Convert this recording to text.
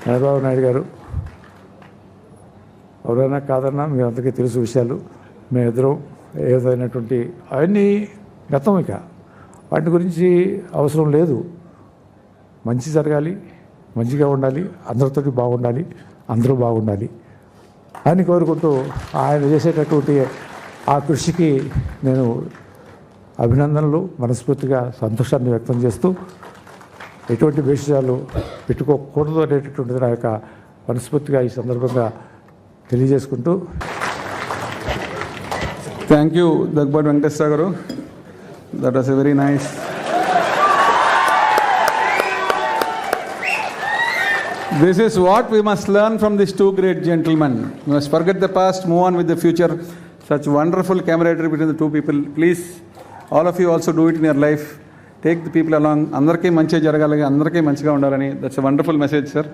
చంద్రబాబు నాయుడు గారు ఎవరైనా కాదన్నా మీ అందరికీ తెలుసు విషయాలు. మేమిద్దరం ఏదైనటువంటి అవన్నీ గతం, ఇక వాటి గురించి అవసరం లేదు. మంచి జరగాలి, మంచిగా ఉండాలి, అందరితోటి బాగుండాలి, అందరూ బాగుండాలి అని కోరుకుంటూ ఆయన చేసేటటువంటి ఆ కృషికి నేను అభినందనలు, మనస్ఫూర్తిగా సంతోషాన్ని వ్యక్తం చేస్తూ ఎటువంటి భేషజాలు పెట్టుకోకూడదు అనేటటువంటిది నా యొక్క మనస్ఫూర్తిగా ఈ సందర్భంగా తెలియజేసుకుంటూ. థ్యాంక్ యూ దగ్గుబాటి వెంకటేశ్వర గారు. That was a very nice. This is what we must learn from these two great gentlemen. We must forget the past, move on with the future. Such wonderful camaraderie between the two people. Please, all of you also do it in your life. Take the people along. Andarki manchi jaragalagi, andarki manchiga undalani. That's a wonderful message, sir.